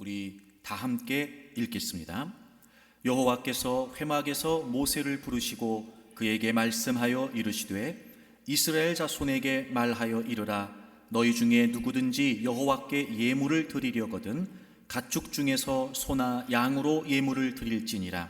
우리 다 함께 읽겠습니다. 여호와께서 회막에서 모세를 부르시고 그에게 말씀하여 이르시되 이스라엘 자손에게 말하여 이르라. 너희 중에 누구든지 여호와께 예물을 드리려거든 가축 중에서 소나 양으로 예물을 드릴지니라.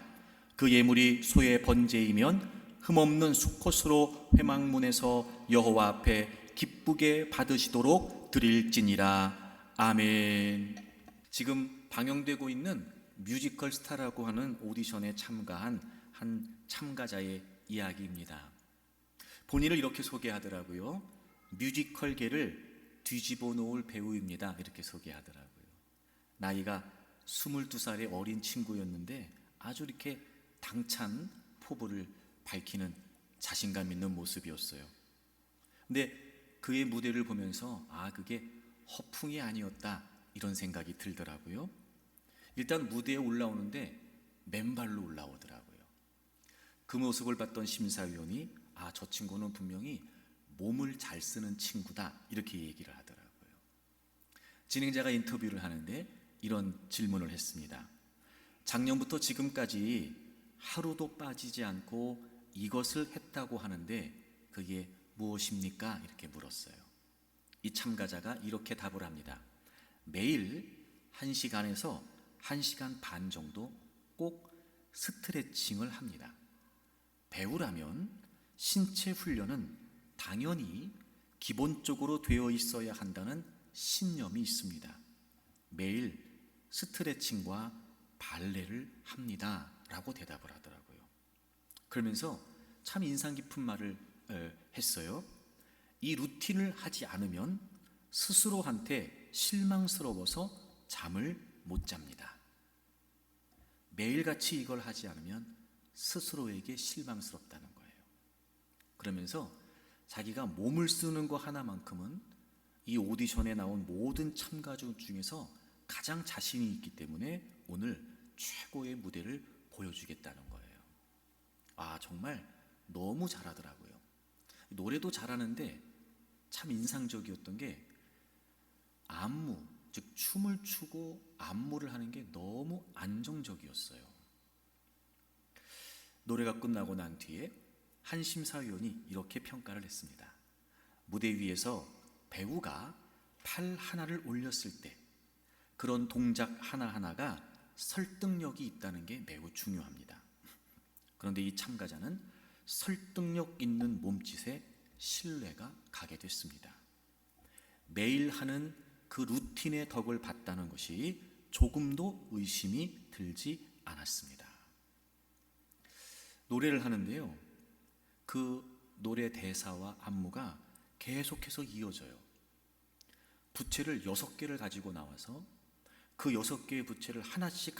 그 예물이 소의 번제이면 흠없는 수컷으로 회막문에서 여호와 앞에 기쁘게 받으시도록 드릴지니라. 아멘. 지금 방영되고 있는 뮤지컬 스타라고 하는 오디션에 참가한 한 참가자의 이야기입니다. 본인을 이렇게 소개하더라고요. 뮤지컬계를 뒤집어 놓을 배우입니다. 이렇게 소개하더라고요. 나이가 22살의 어린 친구였는데 아주 이렇게 당찬 포부를 밝히는 자신감 있는 모습이었어요. 근데 그의 무대를 보면서 그게 허풍이 아니었다 이런 생각이 들더라고요. 일단 무대에 올라오는데 맨발로 올라오더라고요. 그 모습을 봤던 심사위원이 저 친구는 분명히 몸을 잘 쓰는 친구다 이렇게 얘기를 하더라고요. 진행자가 인터뷰를 하는데 이런 질문을 했습니다. 작년부터 지금까지 하루도 빠지지 않고 이것을 했다고 하는데 그게 무엇입니까? 이렇게 물었어요. 이 참가자가 이렇게 답을 합니다. 매일 1시간에서 1시간 반 정도 꼭 스트레칭을 합니다. 배우라면 신체 훈련은 당연히 기본적으로 되어 있어야 한다는 신념이 있습니다. 매일 스트레칭과 발레를 합니다 라고 대답을 하더라고요. 그러면서 참 인상 깊은 말을 했어요. 이 루틴을 하지 않으면 스스로한테 실망스러워서 잠을 못 잡니다. 매일같이 이걸 하지 않으면 스스로에게 실망스럽다는 거예요. 그러면서 자기가 몸을 쓰는 거 하나만큼은 이 오디션에 나온 모든 참가자 중에서 가장 자신이 있기 때문에 오늘 최고의 무대를 보여주겠다는 거예요. 정말 너무 잘하더라고요. 노래도 잘하는데 참 인상적이었던 게 안무, 즉 춤을 추고 안무를 하는 게 너무 안정적이었어요. 노래가 끝나고 난 뒤에 한 심사위원이 이렇게 평가를 했습니다. 무대 위에서 배우가 팔 하나를 올렸을 때 그런 동작 하나하나가 설득력이 있다는 게 매우 중요합니다. 그런데 이 참가자는 설득력 있는 몸짓에 신뢰가 가게 됐습니다. 매일 하는 그 루틴의 덕을 봤다는 것이 조금도 의심이 들지 않았습니다. 노래를 하는데요, 그 노래 대사와 안무가 계속해서 이어져요. 부채를 6개를 가지고 나와서 그 6개의 부채를 하나씩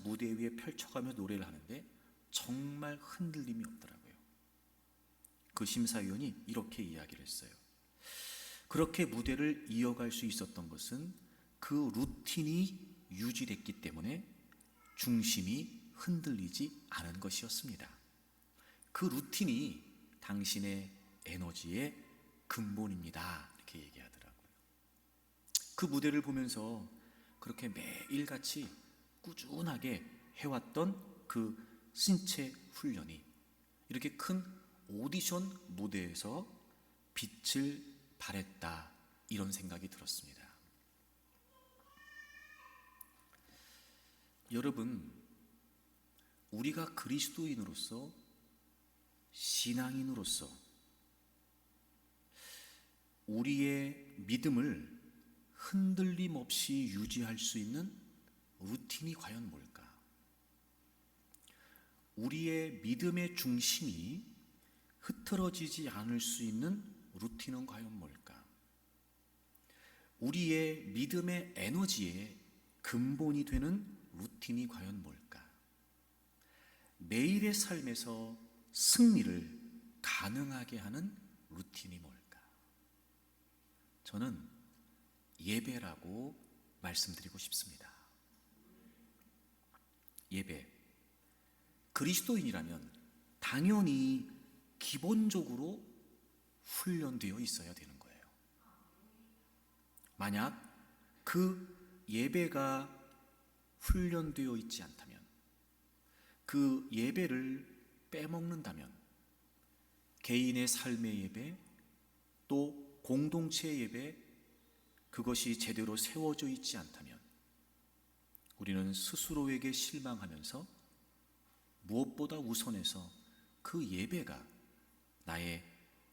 무대 위에 펼쳐가며 노래를 하는데 정말 흔들림이 없더라고요. 그 심사위원이 이렇게 이야기를 했어요. 그렇게 무대를 이어갈 수 있었던 것은 그 루틴이 유지됐기 때문에 중심이 흔들리지 않은 것이었습니다. 그 루틴이 당신의 에너지의 근본입니다. 이렇게 얘기하더라고요. 그 무대를 보면서 그렇게 매일같이 꾸준하게 해왔던 그 신체 훈련이 이렇게 큰 오디션 무대에서 빛을 발했다 이런 생각이 들었습니다. 여러분, 우리가 그리스도인으로서 신앙인으로서 우리의 믿음을 흔들림 없이 유지할 수 있는 루틴이 과연 뭘까? 우리의 믿음의 중심이 흐트러지지 않을 수 있는 루틴은 과연 뭘까? 우리의 믿음의 에너지의 근본이 되는 루틴이 과연 뭘까? 매일의 삶에서 승리를 가능하게 하는 루틴이 뭘까? 저는 예배라고 말씀드리고 싶습니다. 예배. 그리스도인이라면 당연히 기본적으로 훈련되어 있어야 되는 거예요. 만약 그 예배가 훈련되어 있지 않다면, 그 예배를 빼먹는다면, 개인의 삶의 예배, 또 공동체 예배, 그것이 제대로 세워져 있지 않다면 우리는 스스로에게 실망하면서 무엇보다 우선해서 그 예배가 나의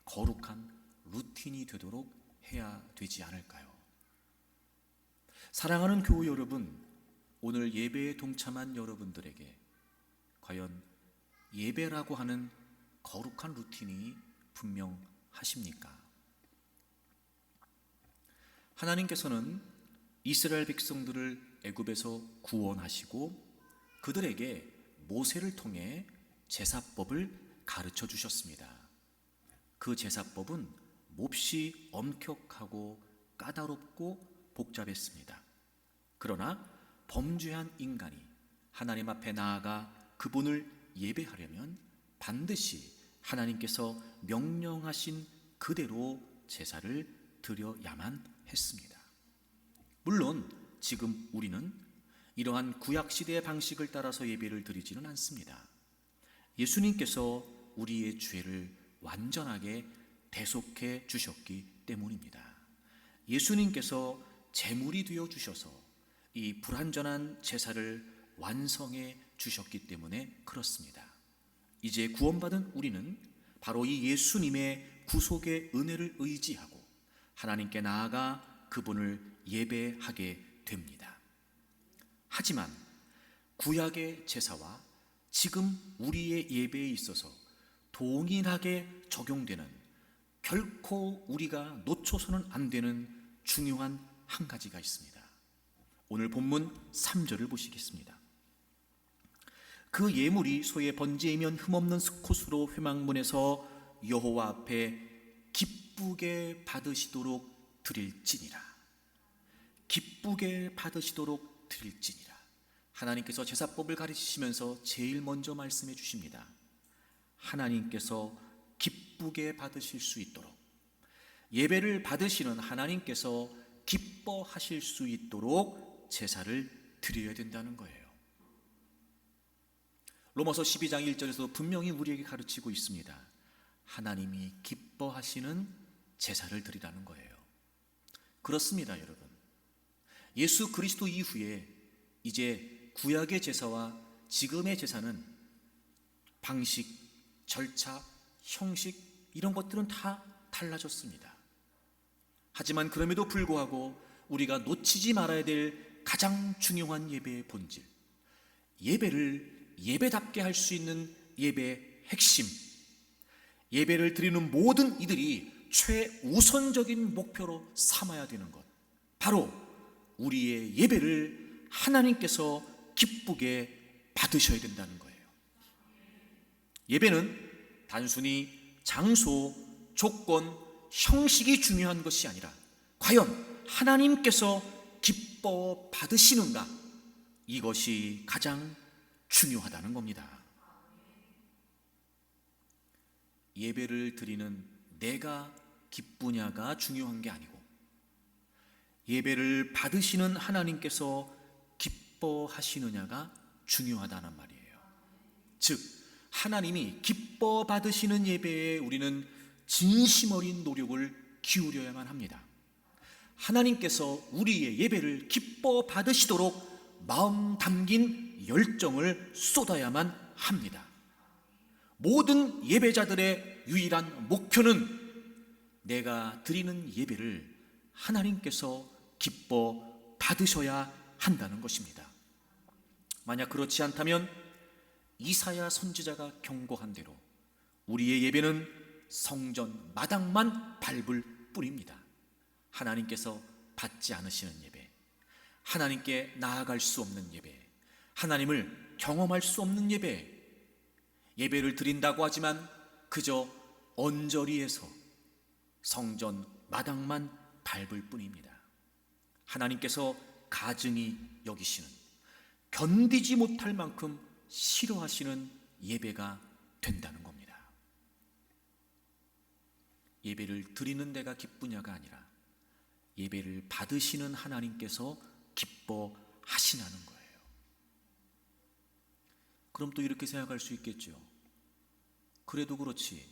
거룩한 루틴이 되도록 해야 되지 않을까요? 사랑하는 교우 여러분, 오늘 예배에 동참한 여러분들에게 과연 예배라고 하는 거룩한 루틴이 분명하십니까? 하나님께서는 이스라엘 백성들을 애굽에서 구원하시고 그들에게 모세를 통해 제사법을 가르쳐 주셨습니다. 그 제사법은 몹시 엄격하고 까다롭고 복잡했습니다. 그러나 범죄한 인간이 하나님 앞에 나아가 그분을 예배하려면 반드시 하나님께서 명령하신 그대로 제사를 드려야만 했습니다. 물론 지금 우리는 이러한 구약시대의 방식을 따라서 예배를 드리지는 않습니다. 예수님께서 우리의 죄를 완전하게 대속해 주셨기 때문입니다. 예수님께서 제물이 되어 주셔서 이 불완전한 제사를 완성해 주셨기 때문에 그렇습니다. 이제 구원받은 우리는 바로 이 예수님의 구속의 은혜를 의지하고 하나님께 나아가 그분을 예배하게 됩니다. 하지만 구약의 제사와 지금 우리의 예배에 있어서 동일하게 적용되는, 결코 우리가 놓쳐서는 안 되는 중요한 한 가지가 있습니다. 오늘 본문 3절을 보시겠습니다. 그 예물이 소의 번제이면 흠없는 수컷으로 회막문에서 여호와 앞에 기쁘게 받으시도록 드릴지니라. 기쁘게 받으시도록 드릴지니라. 하나님께서 제사법을 가르치시면서 제일 먼저 말씀해 주십니다. 하나님께서 기쁘게 받으실 수 있도록, 예배를 받으시는 하나님께서 기뻐하실 수 있도록 제사를 드려야 된다는 거예요. 로마서 12장 1절에서 분명히 우리에게 가르치고 있습니다. 하나님이 기뻐하시는 제사를 드리라는 거예요. 그렇습니다, 여러분. 예수 그리스도 이후에 이제 구약의 제사와 지금의 제사는 방식, 절차, 형식, 이런 것들은 다 달라졌습니다. 하지만 그럼에도 불구하고 우리가 놓치지 말아야 될 가장 중요한 예배의 본질, 예배를 예배답게 할 수 있는 예배의 핵심, 예배를 드리는 모든 이들이 최우선적인 목표로 삼아야 되는 것, 바로 우리의 예배를 하나님께서 기쁘게 받으셔야 된다는 거예요. 예배는 단순히 장소, 조건, 형식이 중요한 것이 아니라 과연 하나님께서 기뻐 받으시는가, 이것이 가장 중요하다는 겁니다. 예배를 드리는 내가 기쁘냐가 중요한 게 아니고 예배를 받으시는 하나님께서 기뻐하시느냐가 중요하다는 말이에요. 즉 하나님이 기뻐 받으시는 예배에 우리는 진심 어린 노력을 기울여야만 합니다. 하나님께서 우리의 예배를 기뻐 받으시도록 마음 담긴 열정을 쏟아야만 합니다. 모든 예배자들의 유일한 목표는 내가 드리는 예배를 하나님께서 기뻐 받으셔야 한다는 것입니다. 만약 그렇지 않다면 이사야 선지자가 경고한 대로 우리의 예배는 성전 마당만 밟을 뿐입니다. 하나님께서 받지 않으시는 예배, 하나님께 나아갈 수 없는 예배, 하나님을 경험할 수 없는 예배, 예배를 드린다고 하지만 그저 언저리에서 성전 마당만 밟을 뿐입니다. 하나님께서 가증히 여기시는, 견디지 못할 만큼 싫어하시는 예배가 된다는 겁니다. 예배를 드리는 데가 기쁘냐가 아니라 예배를 받으시는 하나님께서 기뻐하시냐는 거예요. 그럼 또 이렇게 생각할 수 있겠죠. 그래도 그렇지,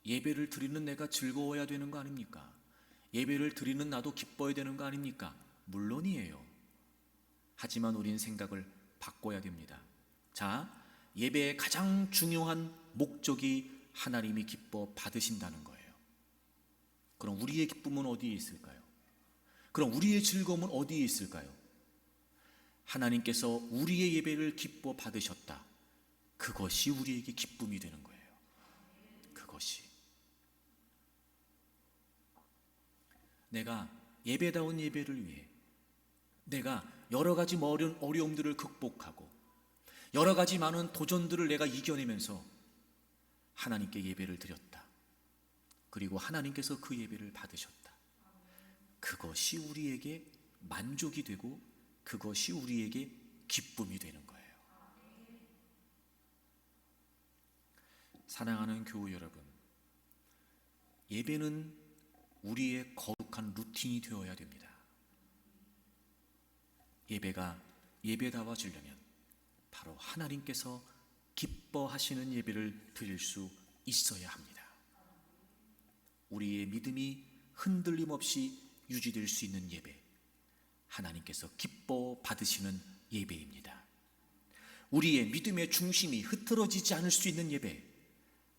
예배를 드리는 내가 즐거워야 되는 거 아닙니까? 예배를 드리는 나도 기뻐야 되는 거 아닙니까? 물론이에요. 하지만 우리는 생각을 바꿔야 됩니다. 자, 예배의 가장 중요한 목적이 하나님이 기뻐 받으신다는 거예요. 그럼 우리의 기쁨은 어디에 있을까요? 그럼 우리의 즐거움은 어디에 있을까요? 하나님께서 우리의 예배를 기뻐 받으셨다. 그것이 우리에게 기쁨이 되는 거예요. 그것이. 내가 예배다운 예배를 위해 내가 여러 가지 어려움들을 극복하고 여러 가지 많은 도전들을 내가 이겨내면서 하나님께 예배를 드렸다. 그리고 하나님께서 그 예배를 받으셨다. 그것이 우리에게 만족이 되고 그것이 우리에게 기쁨이 되는 거예요. 사랑하는 교우 여러분, 예배는 우리의 거룩한 루틴이 되어야 됩니다. 예배가 예배다워지려면 바로 하나님께서 기뻐하시는 예배를 드릴 수 있어야 합니다. 우리의 믿음이 흔들림 없이 유지될 수 있는 예배, 하나님께서 기뻐 받으시는 예배입니다. 우리의 믿음의 중심이 흐트러지지 않을 수 있는 예배,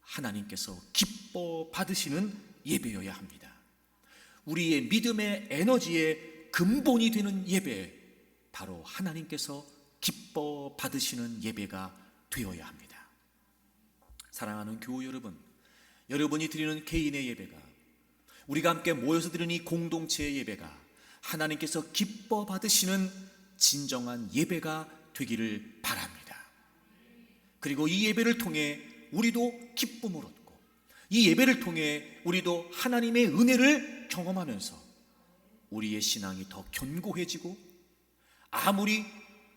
하나님께서 기뻐 받으시는 예배여야 합니다. 우리의 믿음의 에너지의 근본이 되는 예배, 바로 하나님께서 기뻐 받으시는 예배가 되어야 합니다. 사랑하는 교우 여러분, 여러분이 드리는 개인의 예배가, 우리가 함께 모여서 드리는 이 공동체의 예배가 하나님께서 기뻐 받으시는 진정한 예배가 되기를 바랍니다. 그리고 이 예배를 통해 우리도 기쁨을 얻고 이 예배를 통해 우리도 하나님의 은혜를 경험하면서 우리의 신앙이 더 견고해지고 아무리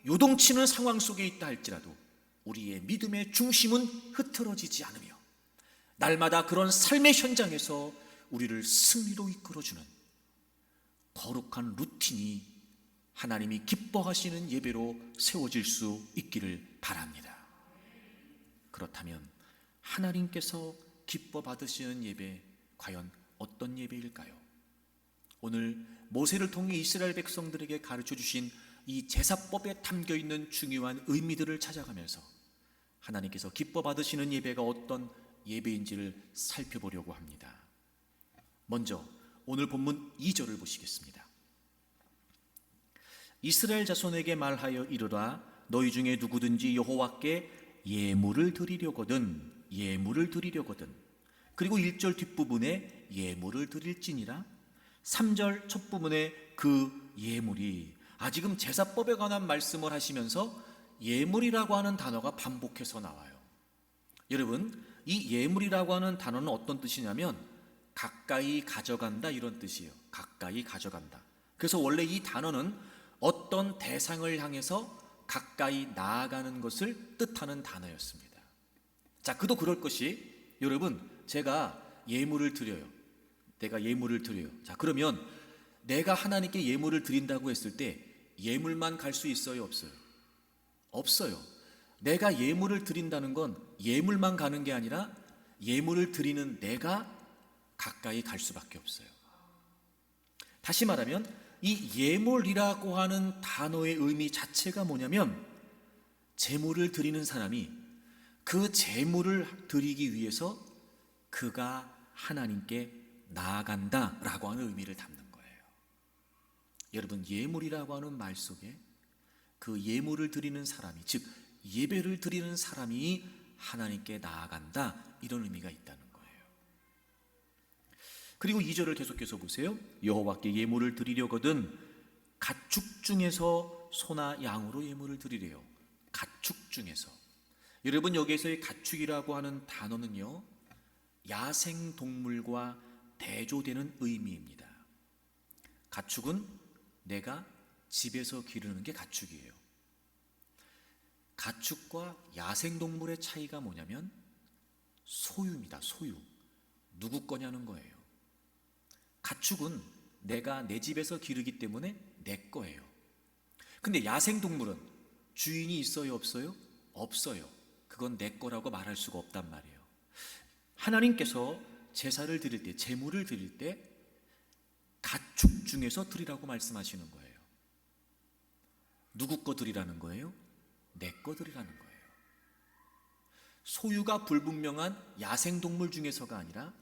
요동치는 상황 속에 있다 할지라도 우리의 믿음의 중심은 흐트러지지 않으며 날마다 그런 삶의 현장에서 우리를 승리로 이끌어주는 거룩한 루틴이 하나님이 기뻐하시는 예배로 세워질 수 있기를 바랍니다. 그렇다면 하나님께서 기뻐 받으시는 예배, 과연 어떤 예배일까요? 오늘 모세를 통해 이스라엘 백성들에게 가르쳐 주신 이 제사법에 담겨 있는 중요한 의미들을 찾아가면서 하나님께서 기뻐 받으시는 예배가 어떤 예배인지를 살펴보려고 합니다. 먼저 오늘 본문 2절을 보시겠습니다. 이스라엘 자손에게 말하여 이르라, 너희 중에 누구든지 여호와께 예물을 드리려거든. 그리고 1절 뒷부분에 예물을 드릴지니라. 3절 첫 부분에 그 예물이, 지금 제사법에 관한 말씀을 하시면서 예물이라고 하는 단어가 반복해서 나와요. 여러분, 이 예물이라고 하는 단어는 어떤 뜻이냐면 가까이 가져간다, 이런 뜻이에요. 가까이 가져간다. 그래서 원래 이 단어는 어떤 대상을 향해서 가까이 나아가는 것을 뜻하는 단어였습니다. 자, 그도 그럴 것이, 여러분, 제가 예물을 드려요. 내가 예물을 드려요. 자, 그러면 내가 하나님께 예물을 드린다고 했을 때 예물만 갈 수 있어요, 없어요? 없어요. 내가 예물을 드린다는 건 예물만 가는 게 아니라 예물을 드리는 내가 가까이 갈 수밖에 없어요. 다시 말하면 이 예물이라고 하는 단어의 의미 자체가 뭐냐면, 제물을 드리는 사람이 그 제물을 드리기 위해서 그가 하나님께 나아간다라고 하는 의미를 담는 거예요. 여러분, 예물이라고 하는 말 속에 그 예물을 드리는 사람이, 즉 예배를 드리는 사람이 하나님께 나아간다, 이런 의미가 있다는 거예요. 그리고 2절을 계속해서 보세요. 여호와께 예물을 드리려거든 가축 중에서 소나 양으로 예물을 드리래요. 가축 중에서. 여러분, 여기에서의 가축이라고 하는 단어는요, 야생동물과 대조되는 의미입니다. 가축은 내가 집에서 기르는 게 가축이에요. 가축과 야생동물의 차이가 뭐냐면 소유입니다. 소유. 누구 거냐는 거예요. 가축은 내가 내 집에서 기르기 때문에 내 거예요. 근데 야생동물은 주인이 있어요, 없어요? 없어요. 그건 내 거라고 말할 수가 없단 말이에요. 하나님께서 제사를 드릴 때, 제물을 드릴 때 가축 중에서 드리라고 말씀하시는 거예요. 누구 거 드리라는 거예요? 내 거 드리라는 거예요. 소유가 불분명한 야생동물 중에서가 아니라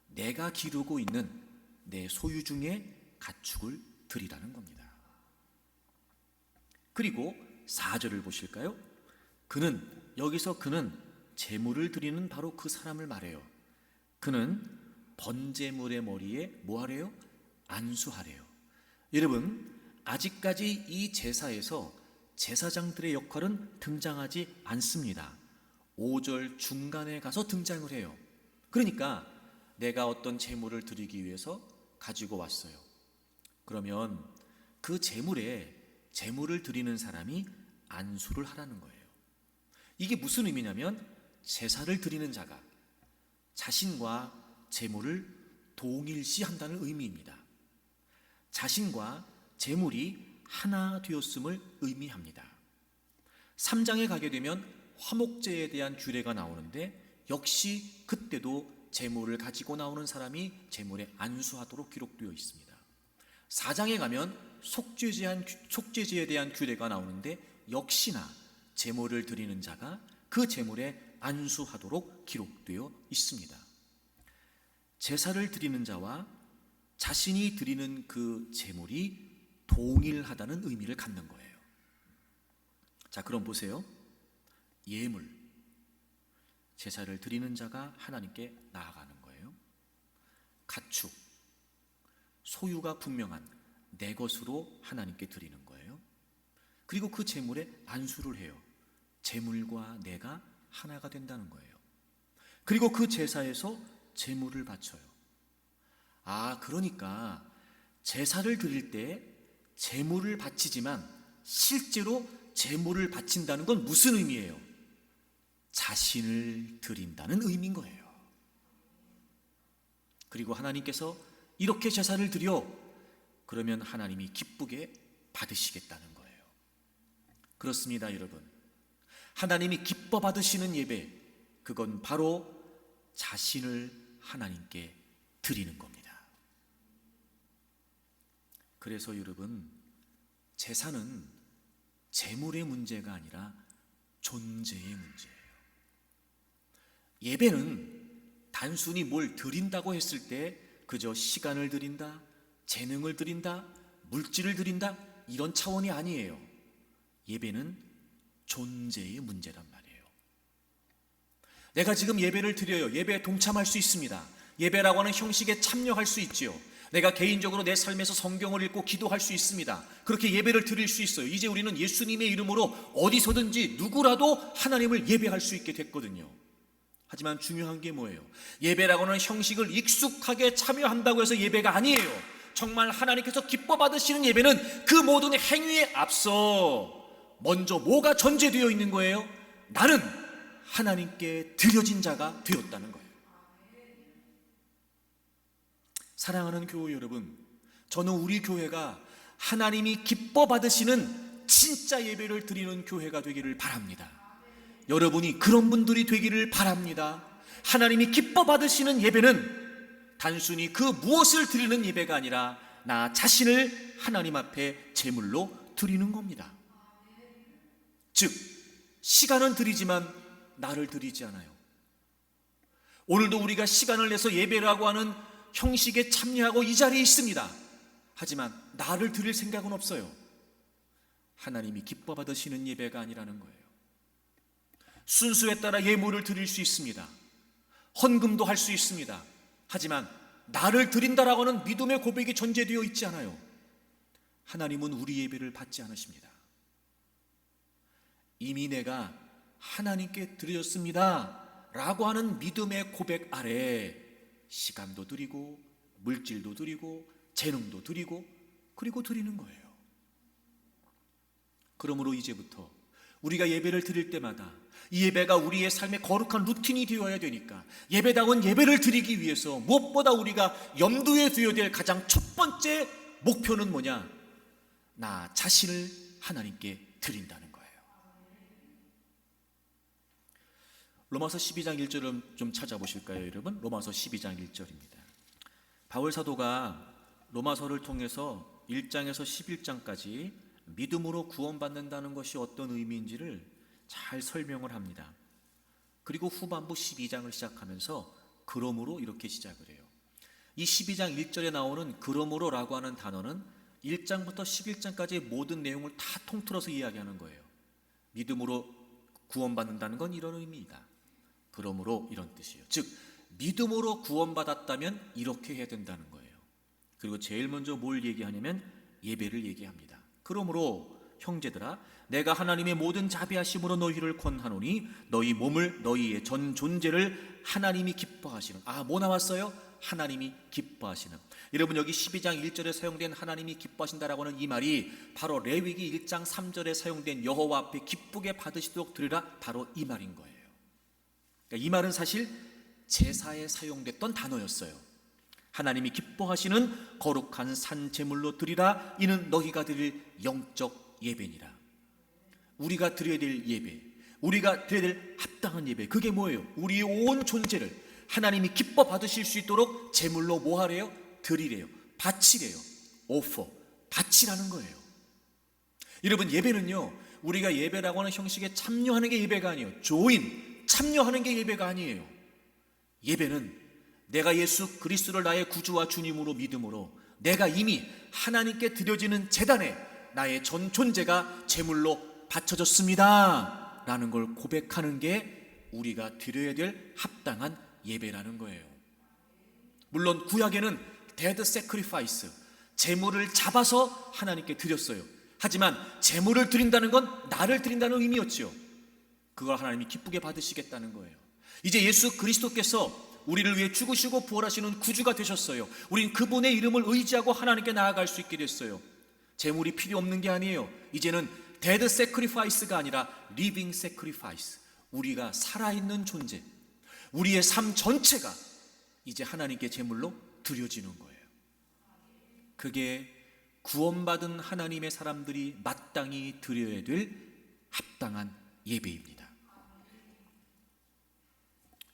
내가 기르고 있는 내 소유 중에 가축을 드리라는 겁니다. 그리고 4절을 보실까요? 여기서 그는 제물을 드리는 바로 그 사람을 말해요. 그는 번제물의 머리에 뭐 하래요? 안수하래요. 여러분, 아직까지 이 제사에서 제사장들의 역할은 등장하지 않습니다. 5절 중간에 가서 등장을 해요. 그러니까 내가 어떤 제물을 드리기 위해서 가지고 왔어요. 그러면 그 제물을 드리는 사람이 안수를 하라는 거예요. 이게 무슨 의미냐면 제사를 드리는 자가 자신과 제물을 동일시한다는 의미입니다. 자신과 제물이 하나 되었음을 의미합니다. 3장에 가게 되면 화목제에 대한 규례가 나오는데 역시 그때도 제물을 가지고 나오는 사람이 제물에 안수하도록 기록되어 있습니다. 4장에 가면 속죄제에 대한 규례가 나오는데 역시나 제물을 드리는 자가 그 제물에 안수하도록 기록되어 있습니다. 제사를 드리는 자와 자신이 드리는 그 제물이 동일하다는 의미를 갖는 거예요. 자, 그럼 보세요. 예물, 제사를 드리는 자가 하나님께 나아가는 거예요. 가축, 소유가 분명한 내 것으로 하나님께 드리는 거예요. 그리고 그 제물에 안수를 해요. 제물과 내가 하나가 된다는 거예요. 그리고 그 제사에서 제물을 바쳐요. 그러니까 제사를 드릴 때 제물을 바치지만 실제로 제물을 바친다는 건 무슨 의미예요? 자신을 드린다는 의미인 거예요. 그리고 하나님께서 이렇게 제사를 드려, 그러면 하나님이 기쁘게 받으시겠다는 거예요. 그렇습니다, 여러분. 하나님이 기뻐 받으시는 예배, 그건 바로 자신을 하나님께 드리는 겁니다. 그래서 여러분, 제사는 재물의 문제가 아니라 존재의 문제예요. 예배는 단순히 뭘 드린다고 했을 때 그저 시간을 드린다, 재능을 드린다, 물질을 드린다, 이런 차원이 아니에요. 예배는 존재의 문제란 말이에요. 내가 지금 예배를 드려요. 예배에 동참할 수 있습니다. 예배라고 하는 형식에 참여할 수 있지요. 내가 개인적으로 내 삶에서 성경을 읽고 기도할 수 있습니다. 그렇게 예배를 드릴 수 있어요. 이제 우리는 예수님의 이름으로 어디서든지 누구라도 하나님을 예배할 수 있게 됐거든요. 하지만 중요한 게 뭐예요? 예배라고 하는 형식을 익숙하게 참여한다고 해서 예배가 아니에요. 정말 하나님께서 기뻐 받으시는 예배는 그 모든 행위에 앞서 먼저 뭐가 전제되어 있는 거예요? 나는 하나님께 드려진 자가 되었다는 거예요. 사랑하는 교회 여러분, 저는 우리 교회가 하나님이 기뻐 받으시는 진짜 예배를 드리는 교회가 되기를 바랍니다. 여러분이 그런 분들이 되기를 바랍니다. 하나님이 기뻐 받으시는 예배는 단순히 그 무엇을 드리는 예배가 아니라 나 자신을 하나님 앞에 제물로 드리는 겁니다. 즉, 시간은 드리지만 나를 드리지 않아요. 오늘도 우리가 시간을 내서 예배라고 하는 형식에 참여하고 이 자리에 있습니다. 하지만 나를 드릴 생각은 없어요. 하나님이 기뻐 받으시는 예배가 아니라는 거예요. 순수에 따라 예물을 드릴 수 있습니다. 헌금도 할 수 있습니다. 하지만 나를 드린다라고 하는 믿음의 고백이 전제되어 있지 않아요. 하나님은 우리 예배를 받지 않으십니다. 이미 내가 하나님께 드렸습니다 라고 하는 믿음의 고백 아래 시간도 드리고 물질도 드리고 재능도 드리고 그리고 드리는 거예요. 그러므로 이제부터 우리가 예배를 드릴 때마다 이 예배가 우리의 삶의 거룩한 루틴이 되어야 되니까 예배다운 예배를 드리기 위해서 무엇보다 우리가 염두에 두어야 될 가장 첫 번째 목표는 뭐냐? 나 자신을 하나님께 드린다는 거예요. 로마서 12장 1절을 좀 찾아보실까요, 여러분? 로마서 12장 1절입니다. 바울 사도가 로마서를 통해서 1장에서 11장까지 믿음으로 구원받는다는 것이 어떤 의미인지를 잘 설명을 합니다. 그리고 후반부 12장을 시작하면서 그러므로 이렇게 시작을 해요. 이 12장 1절에 나오는 그러므로라고 하는 단어는 1장부터 11장까지의 모든 내용을 다 통틀어서 이야기하는 거예요. 믿음으로 구원받는다는 건 이런 의미이다. 그러므로 이런 뜻이에요. 즉 믿음으로 구원받았다면 이렇게 해야 된다는 거예요. 그리고 제일 먼저 뭘 얘기하냐면 예배를 얘기합니다. 그러므로 형제들아 내가 하나님의 모든 자비하심으로 너희를 권하노니 너희 몸을 너희의 전 존재를 하나님이 기뻐하시는 뭐 나왔어요? 하나님이 기뻐하시는. 여러분 여기 12장 1절에 사용된 하나님이 기뻐하신다라고 하는 이 말이 바로 레위기 1장 3절에 사용된 여호와 앞에 기쁘게 받으시도록 드리라 바로 이 말인 거예요. 그러니까 이 말은 사실 제사에 사용됐던 단어였어요. 하나님이 기뻐하시는 거룩한 산 제물로 드리라 이는 너희가 드릴 영적 예배니라. 우리가 드려야 될 예배, 우리가 드려야 될 합당한 예배, 그게 뭐예요? 우리의 온 존재를 하나님이 기뻐 받으실 수 있도록 제물로 뭐 하래요? 드리래요. 바치래요. 오퍼, 바치라는 거예요. 여러분 예배는요 우리가 예배라고 하는 형식에 참여하는 게 예배가 아니에요. 조인, 참여하는 게 예배가 아니에요. 예배는 내가 예수 그리스도를 나의 구주와 주님으로 믿음으로 내가 이미 하나님께 드려지는 제단에 나의 전 존재가 제물로 바쳐졌습니다 라는 걸 고백하는 게 우리가 드려야 될 합당한 예배라는 거예요. 물론 구약에는 데드 세크리파이스, 제물을 잡아서 하나님께 드렸어요. 하지만 제물을 드린다는 건 나를 드린다는 의미였지요. 그걸 하나님이 기쁘게 받으시겠다는 거예요. 이제 예수 그리스도께서 우리를 위해 죽으시고 부활하시는 구주가 되셨어요. 우린 그분의 이름을 의지하고 하나님께 나아갈 수 있게 됐어요. 제물이 필요 없는 게 아니에요. 이제는 데드 세크리파이스가 아니라 리빙 세크리파이스, 우리가 살아있는 존재, 우리의 삶 전체가 이제 하나님께 제물로 드려지는 거예요. 그게 구원받은 하나님의 사람들이 마땅히 드려야 될 합당한 예배입니다.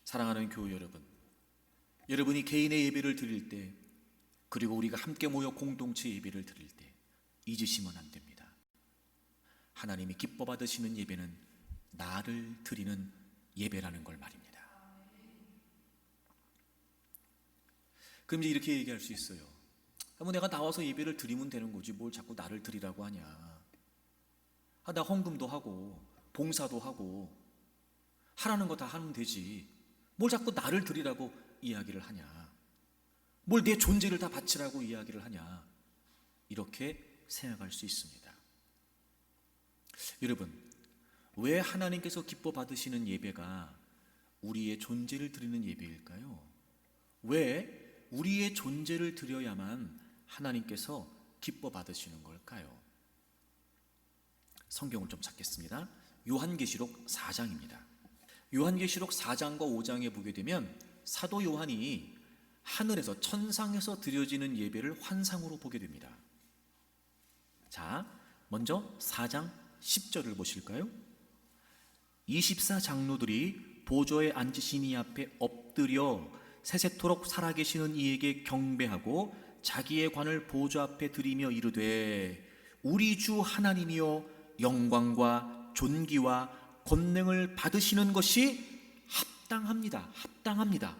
사랑하는 교우 여러분, 여러분이 개인의 예배를 드릴 때, 그리고 우리가 함께 모여 공동체 예배를 드릴 때 잊으시면 안 됩니다. 하나님이 기뻐 받으시는 예배는 나를 드리는 예배라는 걸 말입니다. 그럼 이제 이렇게 얘기할 수 있어요. 내가 나와서 예배를 드리면 되는 거지 뭘 자꾸 나를 드리라고 하냐. 나 헌금도 하고 봉사도 하고 하라는 거 다 하면 되지 뭘 자꾸 나를 드리라고 이야기를 하냐. 뭘 내 존재를 다 바치라고 이야기를 하냐. 이렇게 생각할 수 있습니다. 여러분, 왜 하나님께서 기뻐 받으시는 예배가 우리의 존재를 드리는 예배일까요? 왜 우리의 존재를 드려야만 하나님께서 기뻐 받으시는 걸까요? 성경을 좀 찾겠습니다. 요한계시록 4장입니다. 요한계시록 4장과 5장에 보게 되면 사도 요한이 하늘에서 천상에서 드려지는 예배를 환상으로 보게 됩니다. 자, 먼저 4장 10절을 보실까요? 24장로들이 보좌에 앉으신 이 앞에 엎드려 세세토록 살아계시는 이에게 경배하고 자기의 관을 보좌 앞에 드리며 이르되 우리 주 하나님이여 영광과 존귀와 권능을 받으시는 것이 합당합니다. 합당합니다.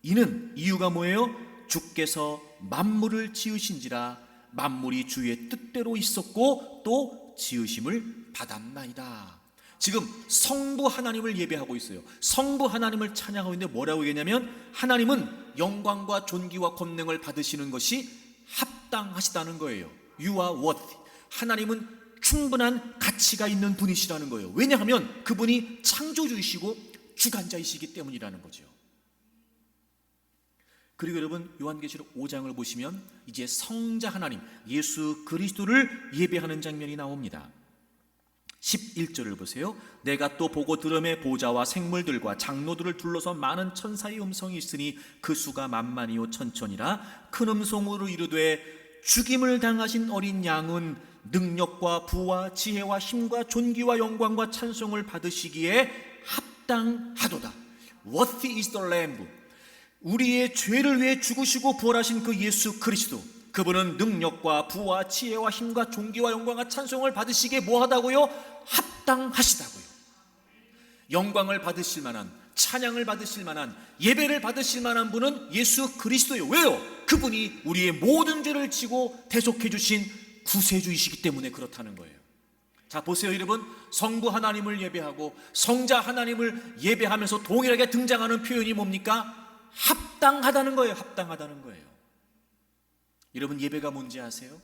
이는 이유가 뭐예요? 주께서 만물을 지으신지라 만물이 주의 뜻대로 있었고 또 지으심을 받았나이다. 지금 성부 하나님을 예배하고 있어요. 성부 하나님을 찬양하고 있는데 뭐라고 얘기하냐면 하나님은 영광과 존귀와 권능을 받으시는 것이 합당하시다는 거예요. You are worthy. 하나님은 충분한 가치가 있는 분이시라는 거예요. 왜냐하면 그분이 창조주이시고 주관자이시기 때문이라는 거죠. 그리고 여러분 요한계시록 5장을 보시면 이제 성자 하나님 예수 그리스도를 예배하는 장면이 나옵니다. 11절을 보세요. 내가 또 보고 들음에 보좌와 생물들과 장로들을 둘러서 많은 천사의 음성이 있으니 그 수가 만만이요 천천이라 큰 음성으로 이르되 죽임을 당하신 어린 양은 능력과 부와 지혜와 힘과 존귀와 영광과 찬송을 받으시기에 합당하도다. Worthy is the Lamb. 우리의 죄를 위해 죽으시고 부활하신 그 예수 그리스도, 그분은 능력과 부와 지혜와 힘과 존귀와 영광과 찬송을 받으시기에 뭐하다고요? 합당하시다고요. 영광을 받으실 만한, 찬양을 받으실 만한, 예배를 받으실 만한 분은 예수 그리스도예요. 왜요? 그분이 우리의 모든 죄를 지고 대속해 주신 구세주이시기 때문에 그렇다는 거예요. 자, 보세요 여러분. 성부 하나님을 예배하고 성자 하나님을 예배하면서 동일하게 등장하는 표현이 뭡니까? 합당하다는 거예요. 합당하다는 거예요. 여러분, 예배가 뭔지 아세요?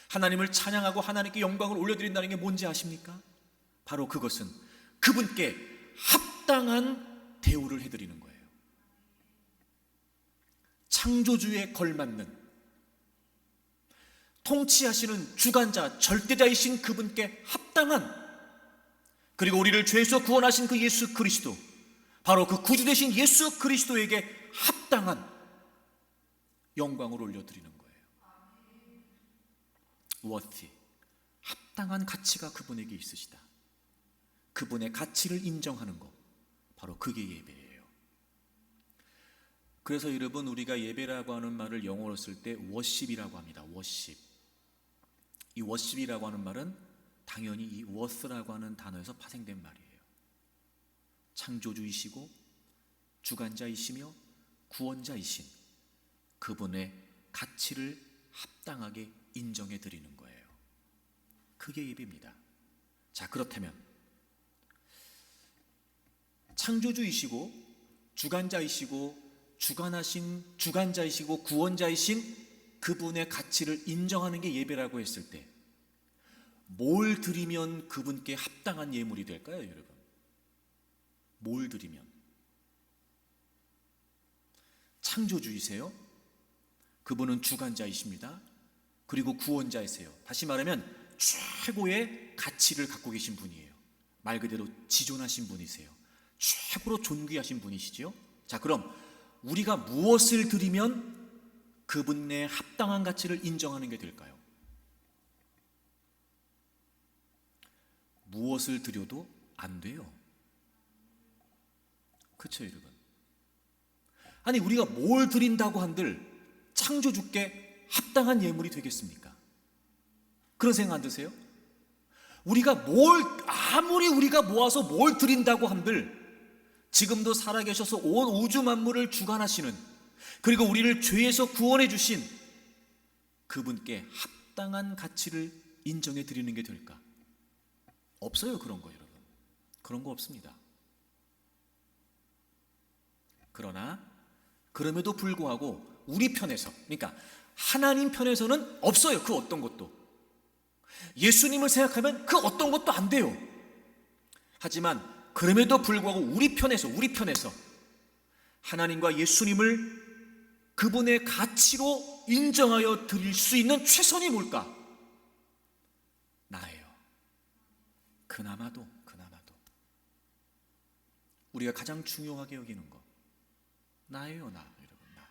하나님을 찬양하고 하나님께 영광을 올려드린다는 게 뭔지 아십니까? 바로 그것은 그분께 합당한 대우를 해드리는 거예요. 창조주에 걸맞는, 통치하시는 주관자, 절대자이신 그분께 합당한, 그리고 우리를 죄에서 구원하신 그 예수 그리스도, 바로 그 구주 되신 예수 그리스도에게 합당한 영광을 올려드리는 거예요. worthy, 합당한 가치가 그분에게 있으시다. 그분의 가치를 인정하는 것, 바로 그게 예배예요. 그래서 여러분, 우리가 예배라고 하는 말을 영어로 쓸 때 worship이라고 합니다. worship. 이 worship이라고 하는 말은 당연히 이 worth라고 하는 단어에서 파생된 말이에요. 창조주이시고 주관자이시며 구원자이신 그분의 가치를 합당하게 인정해 드리는 거예요. 그게 예배입니다. 자, 그렇다면 창조주이시고 주관자이시고 주관자이시고 구원자이신 그분의 가치를 인정하는 게 예배라고 했을 때 뭘 드리면 그분께 합당한 예물이 될까요, 여러분? 뭘 드리면? 창조주이세요. 그분은 주관자이십니다. 그리고 구원자이세요. 다시 말하면 최고의 가치를 갖고 계신 분이에요. 말 그대로 지존하신 분이세요. 최고로 존귀하신 분이시죠. 자, 그럼 우리가 무엇을 드리면 그분의 합당한 가치를 인정하는 게 될까요? 무엇을 드려도 안 돼요. 그렇죠, 여러분? 아니, 우리가 뭘 드린다고 한들 창조주께 합당한 예물이 되겠습니까? 그런 생각 안 드세요? 아무리 우리가 모아서 뭘 드린다고 한들 지금도 살아계셔서 온 우주 만물을 주관하시는, 그리고 우리를 죄에서 구원해 주신 그분께 합당한 가치를 인정해 드리는 게 될까? 없어요, 그런 거 여러분. 그런 거 없습니다. 그러나 그럼에도 불구하고 우리 편에서, 그러니까 하나님 편에서는 없어요, 그 어떤 것도. 예수님을 생각하면 그 어떤 것도 안 돼요. 하지만 그럼에도 불구하고 우리 편에서 하나님과 예수님을 그분의 가치로 인정하여 드릴 수 있는 최선이 뭘까? 나예요. 그나마도 우리가 가장 중요하게 여기는 거 나예요. 나, 여러분, 나.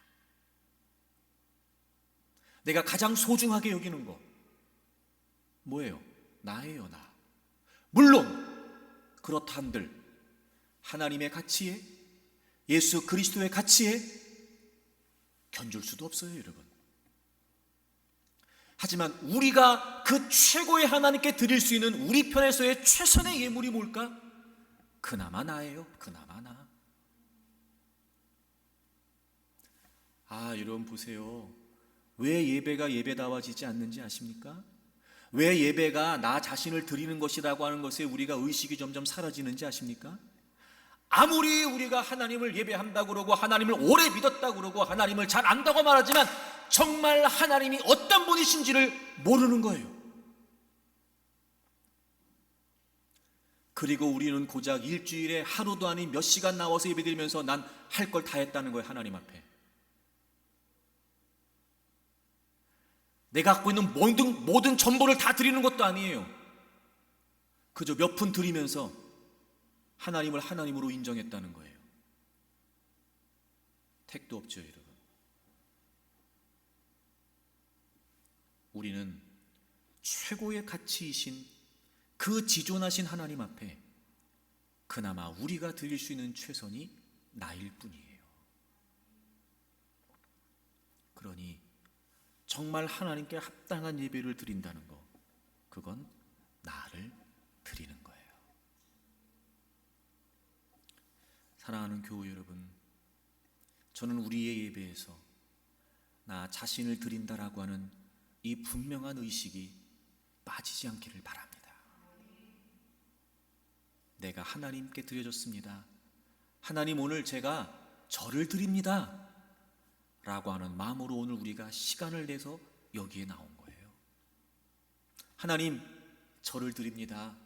내가 가장 소중하게 여기는 거 뭐예요? 나예요. 나. 물론 그렇다 한들 하나님의 가치에, 예수 그리스도의 가치에 견줄 수도 없어요, 여러분. 하지만 우리가 그 최고의 하나님께 드릴 수 있는 우리 편에서의 최선의 예물이 뭘까? 그나마 나예요. 그나마 나. 여러분 보세요. 왜 예배가 예배다워지지 않는지 아십니까? 왜 예배가 나 자신을 드리는 것이라고 하는 것에 우리가 의식이 점점 사라지는지 아십니까? 아무리 우리가 하나님을 예배한다고 그러고 하나님을 오래 믿었다고 그러고 하나님을 잘 안다고 말하지만 정말 하나님이 어떤 분이신지를 모르는 거예요. 그리고 우리는 고작 일주일에 하루도 아닌 몇 시간 나와서 예배드리면서 난 할 걸 다 했다는 거예요, 하나님 앞에. 내가 갖고 있는 모든 전부를 다 드리는 것도 아니에요. 그저 몇 푼 드리면서 하나님을 하나님으로 인정했다는 거예요. 택도 없죠, 여러분. 우리는 최고의 가치이신 그 지존하신 하나님 앞에 그나마 우리가 드릴 수 있는 최선이 나일 뿐이에요. 그러니 정말 하나님께 합당한 예배를 드린다는 것, 그건 나를 드리는 거예요. 사랑하는 교우 여러분, 저는 우리의 예배에서 나 자신을 드린다라고 하는 이 분명한 의식이 빠지지 않기를 바랍니다. 내가 하나님께 드려졌습니다. 하나님, 오늘 제가 저를 드립니다 라고 하는 마음으로 오늘 우리가 시간을 내서 여기에 나온 거예요. 하나님, 저를 드립니다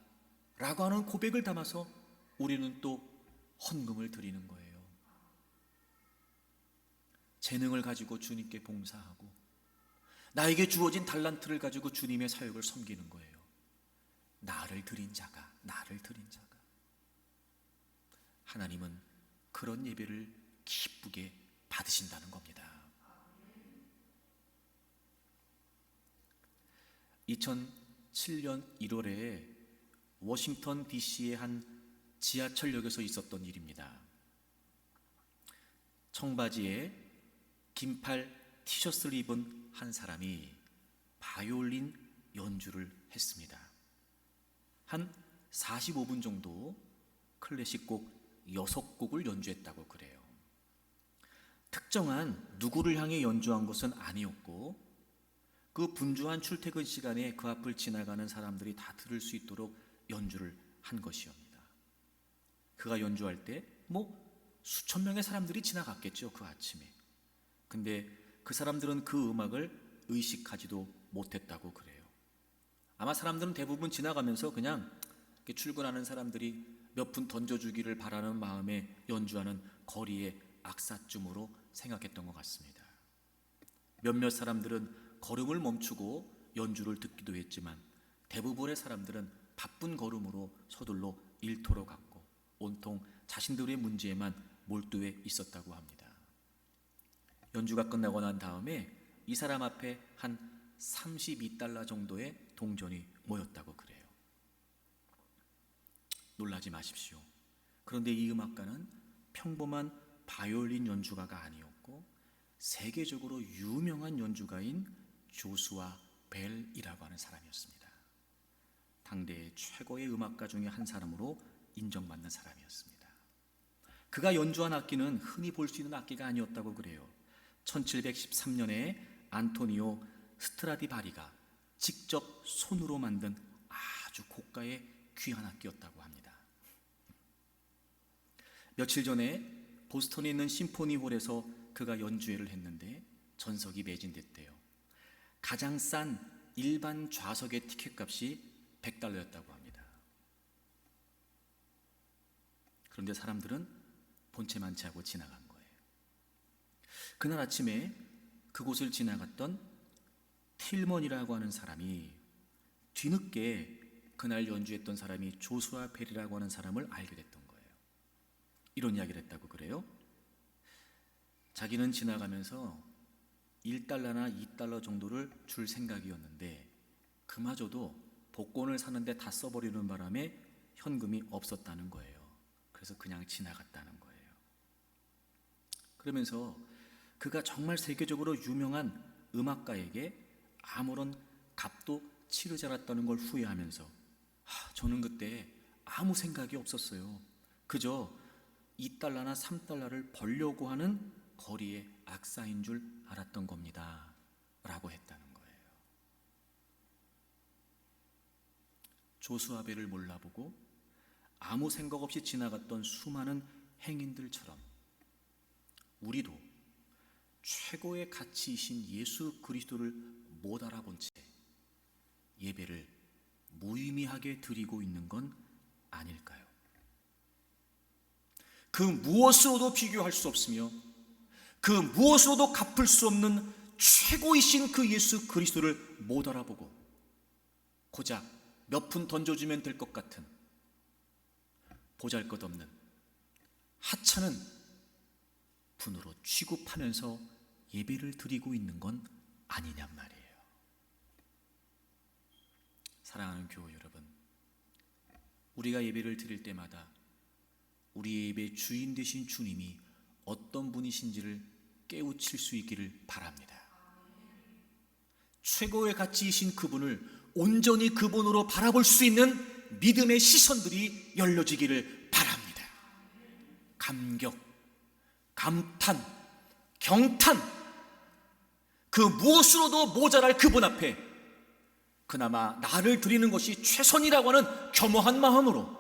라고 하는 고백을 담아서 우리는 또 헌금을 드리는 거예요. 재능을 가지고 주님께 봉사하고 나에게 주어진 달란트를 가지고 주님의 사역을 섬기는 거예요. 나를 드린 자가, 나를 드린 자가. 하나님은 그런 예배를 기쁘게 받으신다는 겁니다. 2007년 1월에 워싱턴 DC의 한 지하철역에서 있었던 일입니다. 청바지에 긴팔 티셔츠를 입은 한 사람이 바이올린 연주를 했습니다. 한 45분 정도 클래식 곡 6곡을 연주했다고 그래요. 특정한 누구를 향해 연주한 것은 아니었고, 그 분주한 출퇴근 시간에 그 앞을 지나가는 사람들이 다 들을 수 있도록 연주를 한 것이옵니다. 그가 연주할 때 수천 명의 사람들이 지나갔겠죠, 그 아침에. 근데 그 사람들은 그 음악을 의식하지도 못했다고 그래요. 아마 사람들은 대부분 지나가면서 그냥 출근하는 사람들이 몇 푼 던져주기를 바라는 마음에 연주하는 거리의 악사쯤으로 생각했던 것 같습니다. 몇몇 사람들은 걸음을 멈추고 연주를 듣기도 했지만 대부분의 사람들은 바쁜 걸음으로 서둘러 일터로 갔고 온통 자신들의 문제에만 몰두해 있었다고 합니다. 연주가 끝나고 난 다음에 이 사람 앞에 한 32달러 정도의 동전이 모였다고 그래요. 놀라지 마십시오. 그런데 이 음악가는 평범한 바이올린 연주가가 아니었고 세계적으로 유명한 연주가인 조수아 벨이라고 하는 사람이었습니다. 당대의 최고의 음악가 중에 한 사람으로 인정받는 사람이었습니다. 그가 연주한 악기는 흔히 볼 수 있는 악기가 아니었다고 그래요. 1713년에 안토니오 스트라디바리가 직접 손으로 만든 아주 고가의 귀한 악기였다고 합니다. 며칠 전에 보스턴에 있는 심포니홀에서 그가 연주회를 했는데 전석이 매진됐대요. 가장 싼 일반 좌석의 티켓값이 $100였다고 합니다. 그런데 사람들은 본체만치 하고 지나간 거예요. 그날 아침에 그곳을 지나갔던 틸먼이라고 하는 사람이 뒤늦게 그날 연주했던 사람이 조수아 벨이라고 하는 사람을 알게 됐던 거예요. 이런 이야기를 했다고 그래요. 자기는 지나가면서 1달러나 2달러 정도를 줄 생각이었는데 그마저도 복권을 사는데 다 써버리는 바람에 현금이 없었다는 거예요. 그래서 그냥 지나갔다는 거예요. 그러면서 그가 정말 세계적으로 유명한 음악가에게 아무런 값도 치르지 않았다는 걸 후회하면서 저는 그때 아무 생각이 없었어요. 그저 2달러나 3달러를 벌려고 하는 거리의 악사인 줄 알았던 겁니다 라고 했다는 거예요. 조수아 벨을 몰라보고 아무 생각 없이 지나갔던 수많은 행인들처럼 우리도 최고의 가치이신 예수 그리스도를 못 알아본 채 예배를 무의미하게 드리고 있는 건 아닐까요? 그 무엇으로도 비교할 수 없으며 그 무엇으로도 갚을 수 없는 최고이신 그 예수 그리스도를 못 알아보고 고작 몇 푼 던져주면 될 것 같은 보잘것없는 하찮은 분으로 취급하면서 예배를 드리고 있는 건 아니냔 말이에요. 사랑하는 교우 여러분, 우리가 예배를 드릴 때마다 우리 예배의 주인 되신 주님이 어떤 분이신지를 깨우칠 수 있기를 바랍니다. 최고의 가치이신 그분을 온전히 그분으로 바라볼 수 있는 믿음의 시선들이 열려지기를 바랍니다. 감격, 감탄, 경탄, 그 무엇으로도 모자랄 그분 앞에 그나마 나를 드리는 것이 최선이라고 하는 겸허한 마음으로